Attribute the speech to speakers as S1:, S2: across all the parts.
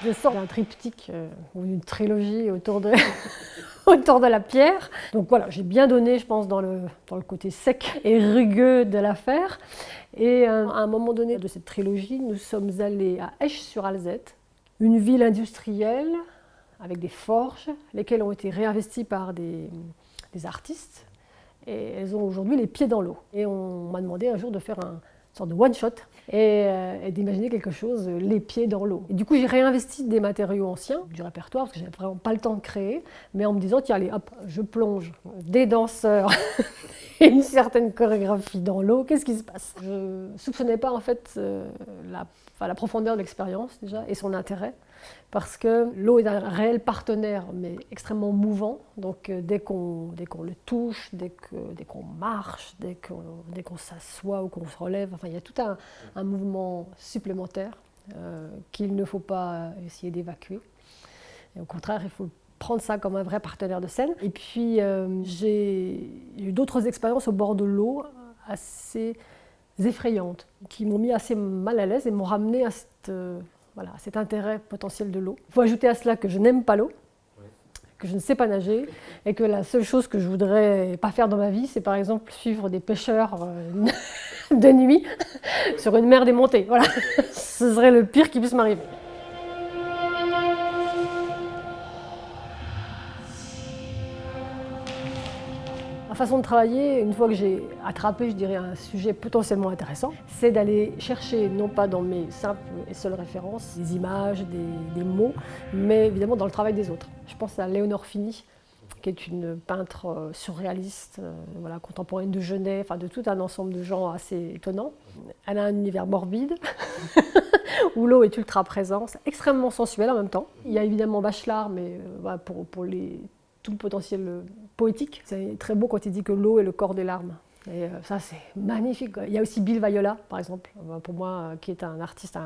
S1: Je sors d'un triptyque ou d'une trilogie autour de, autour de la pierre. Donc voilà, j'ai bien donné, je pense, dans le côté sec et rugueux de l'affaire. Et à un moment donné de cette trilogie, nous sommes allés à Esch-sur-Alzette, une ville industrielle avec des forges, lesquelles ont été réinvesties par des artistes. Et elles ont aujourd'hui les pieds dans l'eau. Et on m'a demandé un jour de faire une sorte de one-shot et d'imaginer quelque chose, les pieds dans l'eau. Et du coup, j'ai réinvesti des matériaux anciens, du répertoire, parce que j'avais vraiment pas le temps de créer, mais en me disant, tiens, allez, hop, je plonge des danseurs et une certaine chorégraphie dans l'eau, qu'est-ce qui se passe? Je ne soupçonnais pas en fait la profondeur de l'expérience déjà et son intérêt, parce que l'eau est un réel partenaire, mais extrêmement mouvant. Donc dès qu'on le touche, dès qu'on marche, dès qu'on s'assoit ou qu'on se relève, enfin, il y a tout un mouvement supplémentaire qu'il ne faut pas essayer d'évacuer. Et au contraire, il faut prendre ça comme un vrai partenaire de scène. Et puis j'ai eu d'autres expériences au bord de l'eau assez effrayantes, qui m'ont mis assez mal à l'aise et m'ont ramené à cet intérêt potentiel de l'eau. Il faut ajouter à cela que je n'aime pas l'eau, que je ne sais pas nager, et que la seule chose que je voudrais pas faire dans ma vie, c'est par exemple suivre des pêcheurs de nuit sur une mer démontée. Voilà, ce serait le pire qui puisse m'arriver. Ma façon de travailler, une fois que j'ai attrapé, je dirais, un sujet potentiellement intéressant, c'est d'aller chercher, non pas dans mes simples et seules références, des images, des mots, mais évidemment dans le travail des autres. Je pense à Léonore Fini, qui est une peintre surréaliste, contemporaine de Genet, enfin de tout un ensemble de gens assez étonnants. Elle a un univers morbide, où l'eau est ultra présente, extrêmement sensuelle en même temps. Il y a évidemment Bachelard, mais pour tout le potentiel poétique. C'est très beau quand il dit que l'eau est le corps des larmes. Et ça, c'est magnifique. Il y a aussi Bill Viola, par exemple, pour moi, qui est un artiste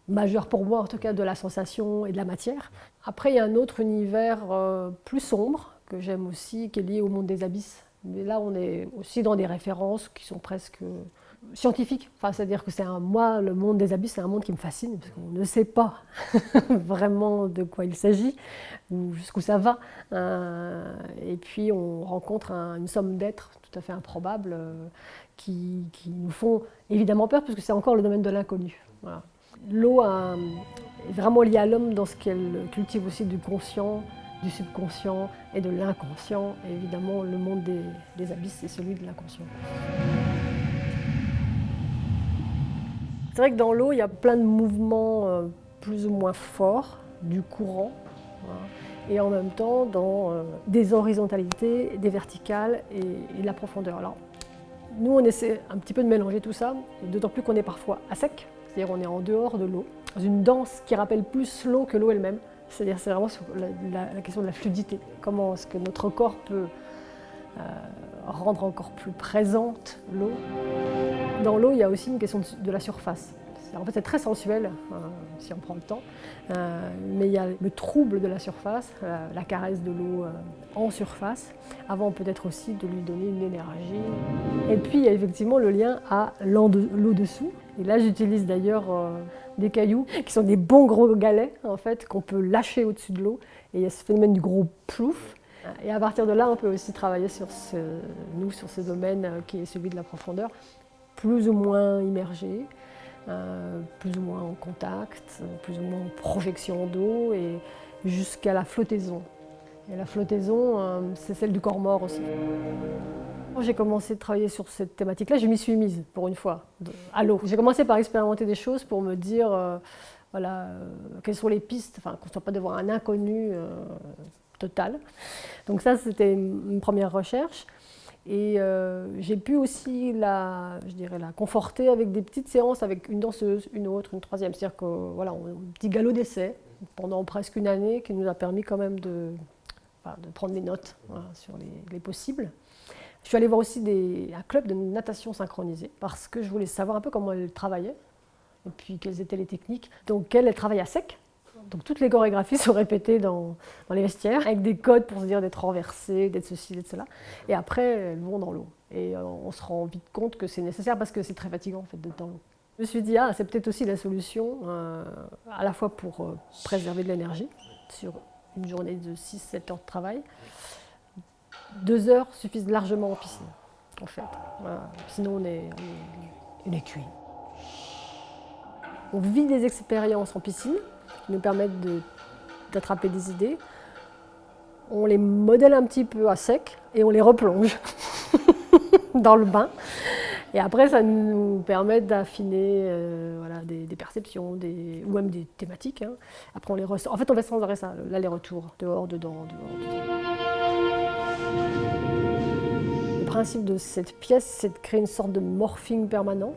S1: majeur pour moi, en tout cas, de la sensation et de la matière. Après, il y a un autre univers plus sombre, que j'aime aussi, qui est lié au monde des abysses. Mais là, on est aussi dans des références qui sont presque scientifiques. Enfin, c'est-à-dire que moi, le monde des abysses, c'est un monde qui me fascine, parce qu'on ne sait pas vraiment de quoi il s'agit, ou jusqu'où ça va. Et puis, on rencontre une somme d'êtres tout à fait improbables qui nous font évidemment peur, parce que c'est encore le domaine de l'inconnu. Voilà. L'eau est vraiment liée à l'homme dans ce qu'elle cultive aussi du conscient, du subconscient et de l'inconscient. Et évidemment, le monde des abysses, c'est celui de l'inconscient. C'est vrai que dans l'eau, il y a plein de mouvements plus ou moins forts, du courant, voilà, et en même temps dans des horizontalités, des verticales et de la profondeur. Alors, nous, on essaie un petit peu de mélanger tout ça, d'autant plus qu'on est parfois à sec, c'est-à-dire on est en dehors de l'eau, dans une danse qui rappelle plus l'eau que l'eau elle-même. C'est-à-dire c'est vraiment sur la question de la fluidité. Comment est-ce que notre corps peut rendre encore plus présente l'eau. Dans l'eau, il y a aussi une question de la surface. En fait, c'est très sensuel, si on prend le temps, mais il y a le trouble de la surface, la caresse de l'eau en surface, avant peut-être aussi de lui donner une énergie. Et puis, il y a effectivement le lien à l'eau dessous. Et là, j'utilise d'ailleurs des cailloux qui sont des bons gros galets, en fait, qu'on peut lâcher au-dessus de l'eau. Et il y a ce phénomène du gros plouf. Et à partir de là, on peut aussi travailler sur ce domaine qui est celui de la profondeur, plus ou moins immergé, plus ou moins en contact, plus ou moins en projection d'eau, et jusqu'à la flottaison. Et la flottaison, c'est celle du corps mort aussi. Quand j'ai commencé à travailler sur cette thématique-là, je m'y suis mise, pour une fois, à l'eau. J'ai commencé par expérimenter des choses pour me dire, quelles sont les pistes, qu'on ne soit pas devant un inconnu total. Donc ça, c'était une première recherche. Et j'ai pu aussi la conforter avec des petites séances avec une danseuse, une autre, une troisième. C'est-à-dire qu'on un petit galop d'essai pendant presque une année qui nous a permis quand même de prendre des notes sur les possibles. Je suis allée voir aussi un club de natation synchronisée parce que je voulais savoir un peu comment elle travaillait et puis quelles étaient les techniques. Donc elle travaille à sec. Donc toutes les chorégraphies sont répétées dans les vestiaires, avec des codes pour se dire d'être renversé, d'être ceci, d'être cela. Et après, elles vont dans l'eau. Et on se rend vite compte que c'est nécessaire parce que c'est très fatigant en fait, d'être dans l'eau. Je me suis dit, ah, c'est peut-être aussi la solution, à la fois pour préserver de l'énergie sur une journée de 6-7 heures de travail. 2 heures suffisent largement en piscine, en fait. Voilà. Sinon, on est cuit. On vit des expériences en piscine qui nous permettent d'attraper des idées. On les modèle un petit peu à sec et on les replonge dans le bain. Et après, ça nous permet d'affiner voilà, des perceptions ou même des thématiques. Hein. Après, on les ressent. En fait, on fait sans arrêt ça, l'aller-retour, dehors, dedans, dehors, dedans. Le principe de cette pièce, c'est de créer une sorte de morphing permanent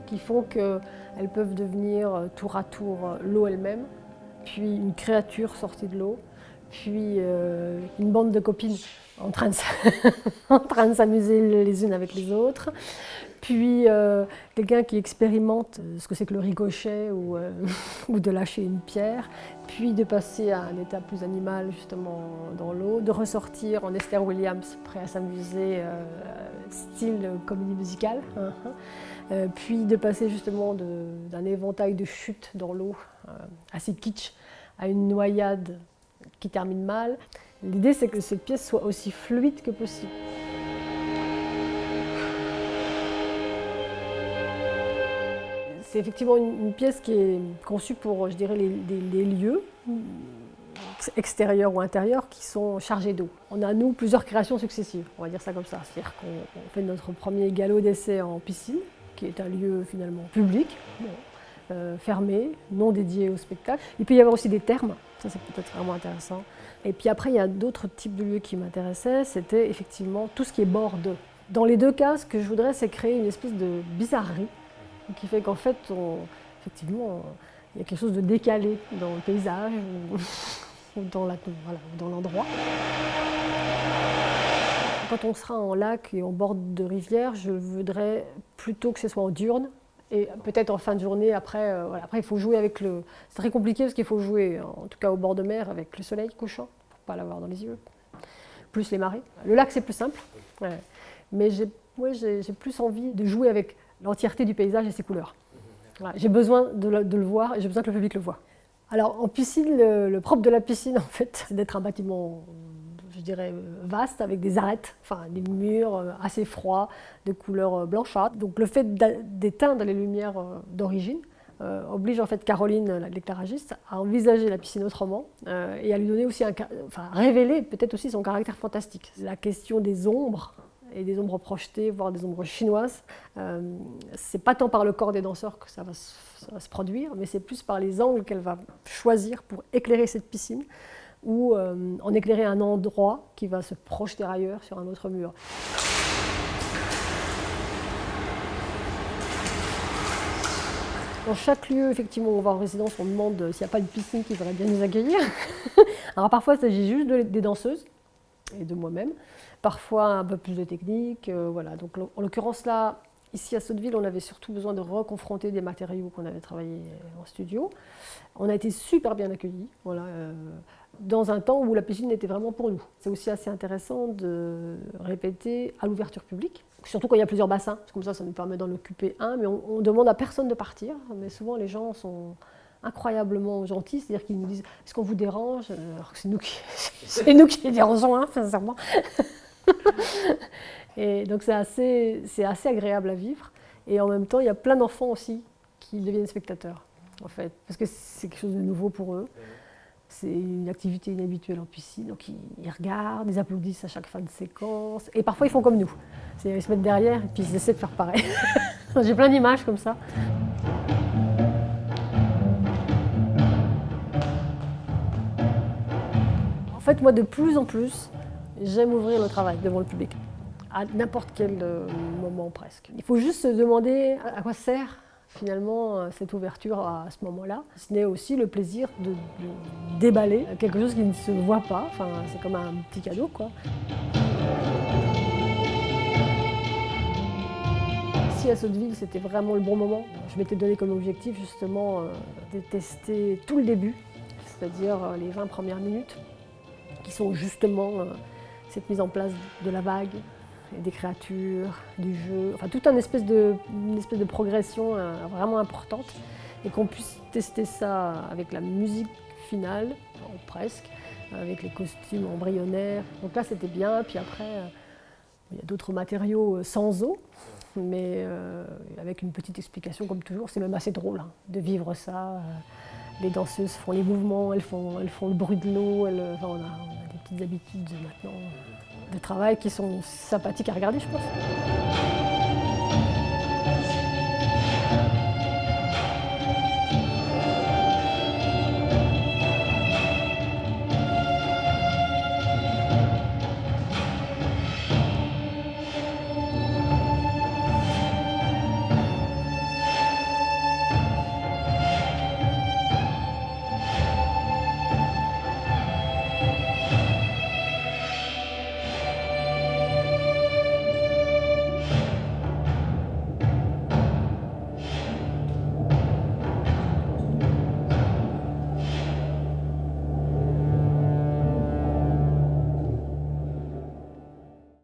S1: qui font qu'elles peuvent devenir tour à tour l'eau elle-même, puis une créature sortie de l'eau, puis une bande de copines en train de s'amuser les unes avec les autres, puis quelqu'un qui expérimente ce que c'est que le ricochet ou de lâcher une pierre, puis de passer à un état plus animal justement dans l'eau, de ressortir en Esther Williams, prêt à s'amuser, style comédie musicale, puis de passer justement d'un éventail de chutes dans l'eau assez kitsch à une noyade qui termine mal. L'idée, c'est que cette pièce soit aussi fluide que possible. C'est effectivement une pièce qui est conçue pour, je dirais, les lieux extérieurs ou intérieurs qui sont chargés d'eau. On a, nous, plusieurs créations successives, on va dire ça comme ça. C'est-à-dire qu'on fait notre premier galop d'essai en piscine, qui est un lieu finalement public. Fermé, non dédié au spectacle. Il peut y avoir aussi des thermes, ça c'est peut-être vraiment intéressant. Et puis après, il y a d'autres types de lieux qui m'intéressaient, c'était effectivement tout ce qui est bord d'eau. Dans les deux cas, ce que je voudrais, c'est créer une espèce de bizarrerie qui fait qu'en fait, effectivement, il y a quelque chose de décalé dans le paysage ou dans l'endroit. Quand on sera en lac et en bord de rivière, je voudrais plutôt que ce soit en diurne. Et peut-être en fin de journée, après, après il faut jouer avec le... C'est très compliqué parce qu'il faut jouer, en tout cas au bord de mer, avec le soleil couchant, pour ne pas l'avoir dans les yeux, plus les marées. Le lac, c'est plus simple, ouais. Mais j'ai plus envie de jouer avec l'entièreté du paysage et ses couleurs. Voilà. J'ai besoin de le voir et j'ai besoin que le public le voie. Alors en piscine, le propre de la piscine, en fait, c'est d'être un bâtiment, je dirais, vaste, avec des arêtes, enfin des murs assez froids, de couleur blanchâtre. Donc le fait d'éteindre les lumières d'origine oblige en fait Caroline, l'éclairagiste, à envisager la piscine autrement et à lui donner aussi révéler peut-être aussi son caractère fantastique. La question des ombres et des ombres projetées, voire des ombres chinoises, c'est pas tant par le corps des danseurs que ça va se produire, mais c'est plus par les angles qu'elle va choisir pour éclairer cette piscine, ou en éclairer un endroit qui va se projeter ailleurs sur un autre mur. Dans chaque lieu, effectivement, où on va en résidence, on demande s'il n'y a pas une piscine qui voudrait bien nous accueillir. Alors parfois, il s'agit juste des danseuses et de moi-même. Parfois, un peu plus de technique. Voilà. Donc, en l'occurrence, là, ici à Sotteville, on avait surtout besoin de reconfronter des matériaux qu'on avait travaillés en studio. On a été super bien accueillis. Voilà. Dans un temps où la piscine était vraiment pour nous. C'est aussi assez intéressant de répéter à l'ouverture publique, surtout quand il y a plusieurs bassins, comme ça nous permet d'en occuper un, mais on demande à personne de partir, mais souvent les gens sont incroyablement gentils, c'est-à-dire qu'ils nous disent « est-ce qu'on vous dérange ?» alors que c'est nous qui les dérangeons, hein, sincèrement. Et donc c'est assez agréable à vivre, et en même temps il y a plein d'enfants aussi qui deviennent spectateurs, en fait, parce que c'est quelque chose de nouveau pour eux. C'est une activité inhabituelle en piscine, donc ils regardent, ils applaudissent à chaque fin de séquence, et parfois ils font comme nous. Ils se mettent derrière et puis ils essaient de faire pareil. J'ai plein d'images comme ça. En fait, moi, de plus en plus, j'aime ouvrir le travail devant le public, à n'importe quel moment presque. Il faut juste se demander à quoi sert finalement cette ouverture à ce moment-là. Ce n'est aussi le plaisir de déballer quelque chose qui ne se voit pas. Enfin, c'est comme un petit cadeau, quoi. Ici à Sotteville, c'était vraiment le bon moment. Je m'étais donné comme objectif justement de tester tout le début, c'est-à-dire les 20 premières minutes, qui sont justement cette mise en place de la vague, des créatures, du jeu, enfin toute une espèce de progression vraiment importante et qu'on puisse tester ça avec la musique finale, ou presque, avec les costumes embryonnaires. Donc là c'était bien, puis après il y a d'autres matériaux sans eau, mais avec une petite explication comme toujours, c'est même assez drôle hein, de vivre ça. Les danseuses font les mouvements, elles font le bruit de l'eau, enfin, on a des petites habitudes maintenant de travail qui sont sympathiques à regarder, je pense.